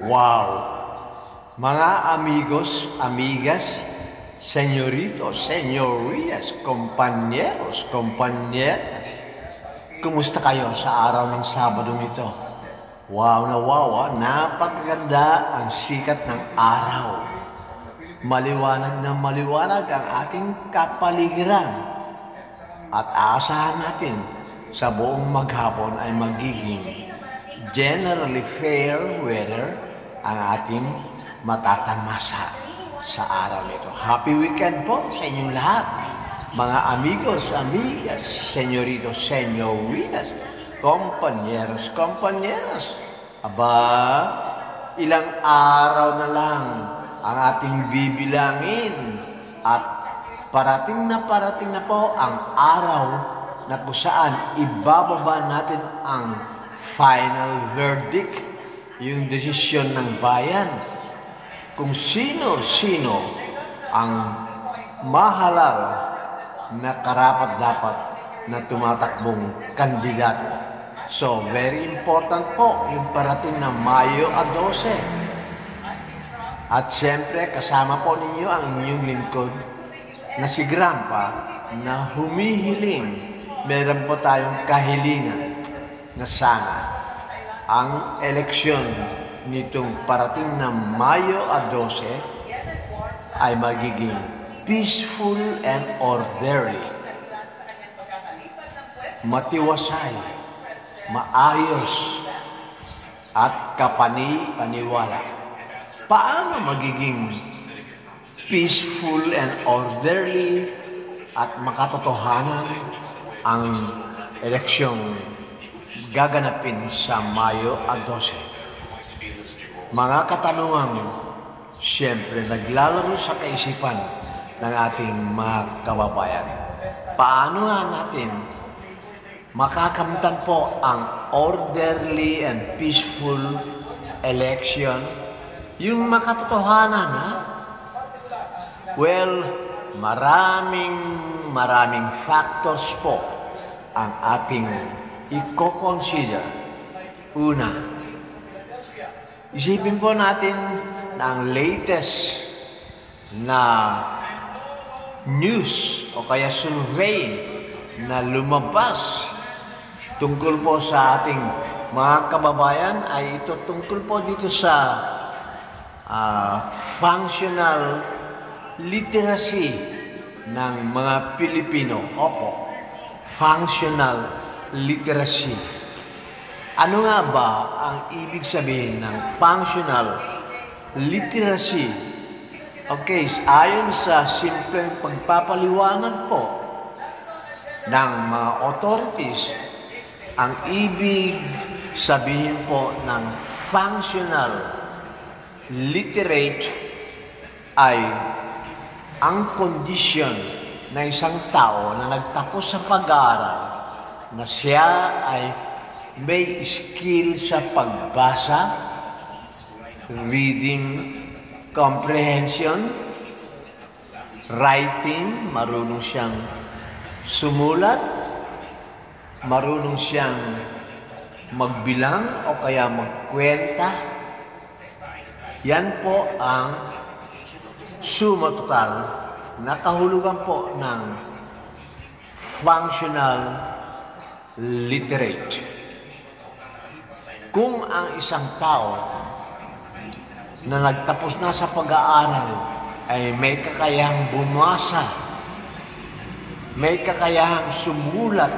Wow! Mga amigos, amigas, señoritos, señoritas, compañeros, compañeras, kumusta kayo sa araw ng Sabado ito? Wow na wow, napakaganda ang sikat ng araw. Maliwanag na maliwanag ang ating kapaligiran. At aasahan natin sa buong maghapon ay magiging generally fair weather ang ating matatamasa sa araw nito. Happy weekend po sa inyong lahat, mga amigos, amigas, señoritos, señoritas, compañeros, compañeras. Aba, ilang araw na lang ang ating bibilangin at parating na po ang araw na kung saan ibababa natin ang final verdict, yung desisyon ng bayan, kung sino-sino ang mahalal na karapat-dapat na tumatakbong kandidato. So, very important po yung parating na Mayo 12. At siyempre, kasama po ninyo ang inyong lingkod na si Grandpa na humihiling. Meron po tayong kahilingan na sana ang eleksyon nitong parating na Mayo 12 ay magiging peaceful and orderly, matiwasay, maayos, at kapani-paniwala. Paano magiging peaceful and orderly at makatotohanan ang eleksyong gaganapin sa Mayo 12? Mga katanungan, siyempre naglalaro sa kaisipan ng ating mga kababayan. Paano nga natin makakamtan po ang orderly and peaceful election, yung makatotohanan, ha? Well, maraming factors po ang ating i-consider. Una, isipin po natin na ang latest na news o kaya survey na lumabas tungkol po sa ating mga kababayan ay ito tungkol po dito sa functional literacy ng mga Pilipino. Opo, functional literacy. Ano nga ba ang ibig sabihin ng functional literacy? Okay, ayon sa simpleng pagpapaliwanag po ng mga authorities, ang ibig sabihin po ng functional literate ay ang kondisyon ng isang tao na nagtapos sa pag-aaral na siya ay may skill sa pagbasa, reading, comprehension, writing, marunong siyang sumulat, marunong siyang magbilang o kaya magkwenta. Yan po ang suma total na kahulugan po ng functional literate. Kung ang isang tao na nagtapos na sa pag-aaral ay may kakayahang bumasa, may kakayahang sumulat,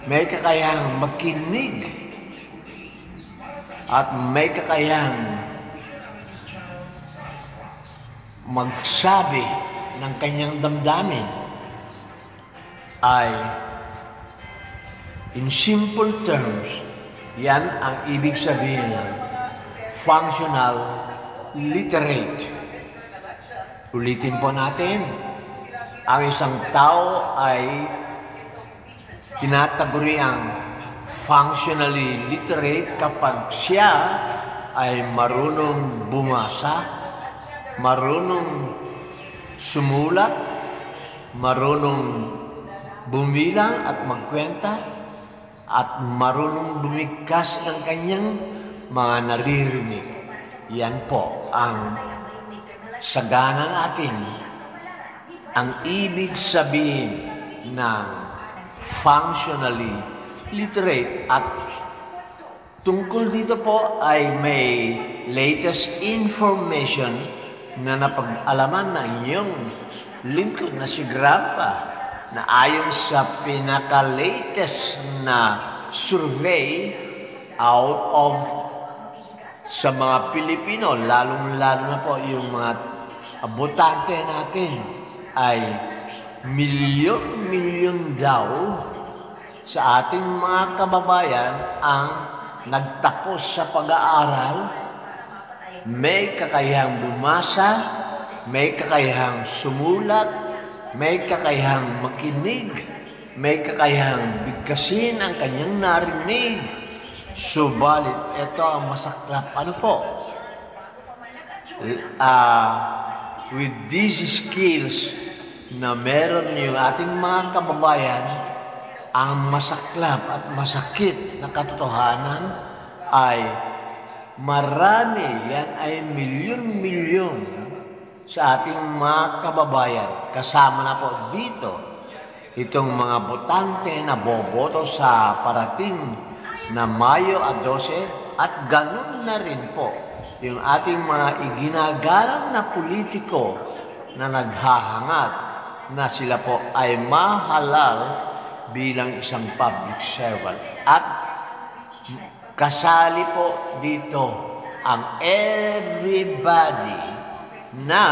may kakayahang makinig, at may kakayahang magsabi ng kanyang damdamin, ay in simple terms, yan ang ibig sabihin ng functional literate. Ulitin po natin, ang isang tao ay tinataguriang functionally literate kapag siya ay marunong bumasa, marunong sumulat, marunong bumilang at magkwenta, at marunong bumigkas ng kanyang mga naririnig. Yan po ang sagana natin. Ang ibig sabihin ng functionally literate. At tungkol dito po ay may latest information na napag-alaman ng iyong lingkod na si Grandpa, na ayon sa pinaka-latest na survey out of sa mga Pilipino, lalong-lalo na po yung mga botante natin, ay milyon-milyon daw sa ating mga kababayan ang nagtapos sa pag-aaral, may kakayahang bumasa, may kakayahang sumulat, may kakayahang makinig, may kakayahang bigkasin ang kanyang narinig. Subalit, ito ang masaklap. Ano po? With these skills na meron yung ating mga kababayan, ang masaklap at masakit na katotohanan ay marami, yan ay milyon-milyon sa ating mga kababayan. Kasama na po dito itong mga botante na boboto sa parating na Mayo 12 at ganun na rin po yung ating mga iginagalang na politiko na naghahangad na sila po ay mahalal bilang isang public servant. At kasali po dito ang everybody na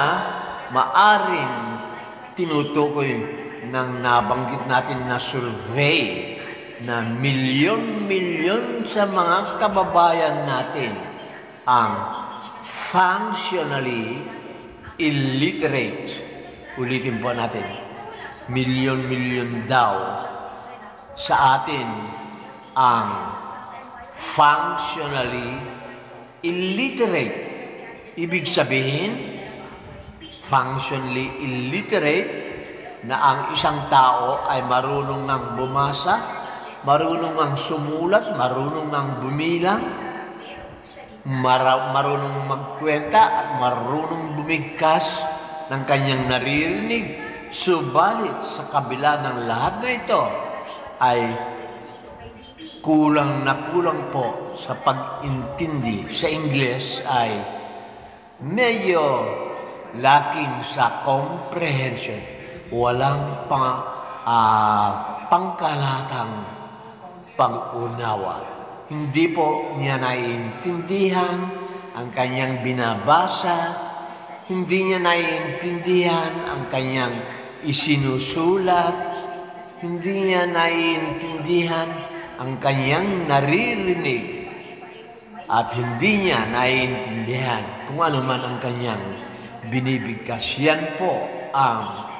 maaring tinutukoy ng nabanggit natin na survey na milyon-milyon sa mga kababayan natin ang functionally illiterate. Ulitin po natin, milyon-milyon daw sa atin ang functionally illiterate. Ibig sabihin, functionally illiterate na ang isang tao ay marunong ng bumasa, marunong ang sumulat, marunong ang bumilang, marunong magkwenta at marunong bumigkas ng kanyang naririnig. Subalit sa kabila ng lahat na ito ay kulang na kulang po sa pag-intindi. Sa Ingles ay medyo lacking sa comprehension. Walang pangkalatang pag-unawa. Hindi po niya naiintindihan ang kanyang binabasa, hindi niya naiintindihan ang kanyang isinusulat, hindi niya naiintindihan ang kanyang naririnig, at hindi niya naiintindihan kung ano man ang kanyang binibigkas. Yan po ang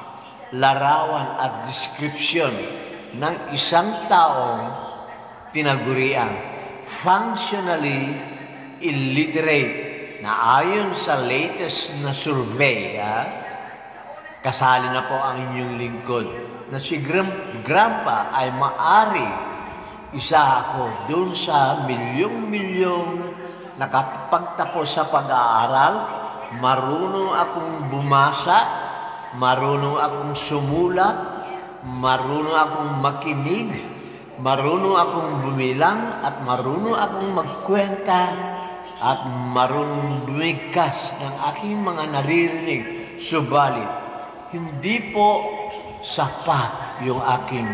larawan at description ng isang taong tinaguriang functionally illiterate na ayon sa latest na survey. Kasali na po ang inyong lingkod na si Grandpa ay maari isa ako dun sa milyong-milyong nakapagtapos sa pag-aaral, marunong akong bumasa, marunong akong sumulat, marunong akong makinig, marunong akong bumilang, at marunong akong magkwenta, at marunong bumigkas ng aking mga naririnig. Subalit, hindi po sapat yung aking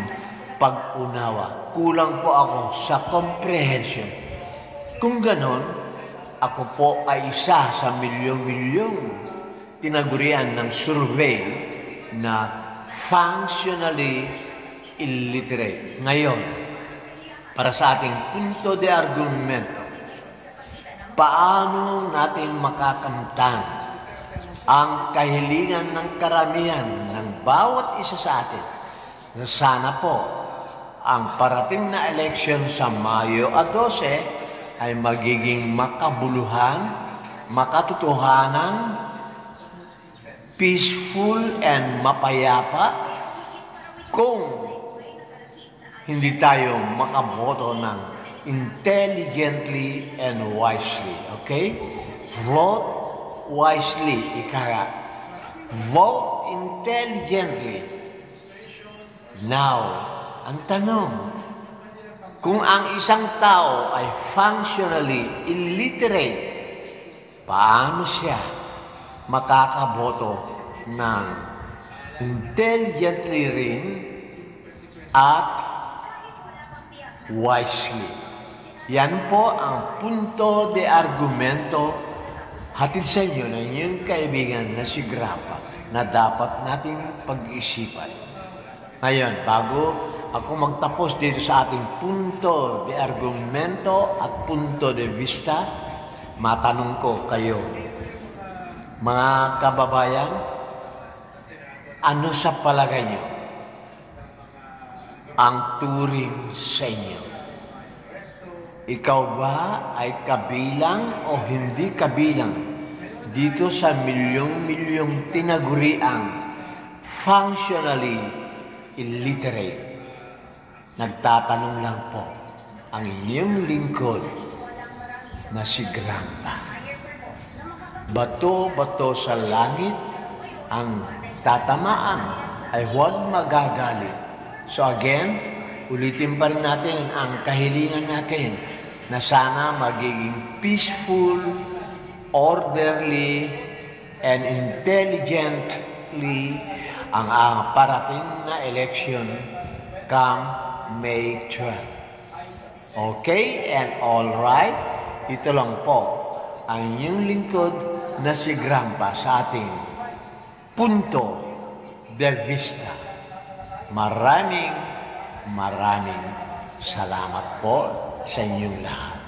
pag-unawa. Kulang po ako sa comprehension. Kung ganon, ako po ay isa sa milyong-milyong tinagurian ng survey na functionally illiterate. Ngayon, para sa ating punto de argumento, paano natin makakamtan ang kahilingan ng karamihan ng bawat isa sa atin na sana po ang parating na election sa Mayo 12 ay magiging makabuluhan, makatotohanan, peaceful and mapayapa kung hindi tayo makaboto ng intelligently and wisely. Okay? Vote wisely, ika. Vote intelligently. Now, ang tanong, kung ang isang tao ay functionally illiterate, paano siya makakaboto ng intelligently rin at wisely? Yan po ang punto de argumento hatid sa inyo ng inyong kaibigan na si Grandpa na dapat nating pag-iisipan. Ngayon, bago ako magtapos dito sa ating punto de argumento at punto de vista, matanong ko kayo, mga kababayan, ano sa palagay niyo ang turing sa inyo? Ikaw ba ay kabilang o hindi kabilang dito sa milyong-milyong tinaguriang functionally illiterate? Nagtatanong lang po ang inyong lingkod na si Grandpa. Bato-bato sa langit ang tatamaan ay huwag magagalit. So again, ulitin pa rin natin ang kahilingan natin na sana magiging peaceful, orderly, and intelligently ang parating na election come May 12. Okay and all right? Ito lang po ang inyong lingkod na si Grandpa sa ating punto de vista. Maraming salamat po sa inyong lahat.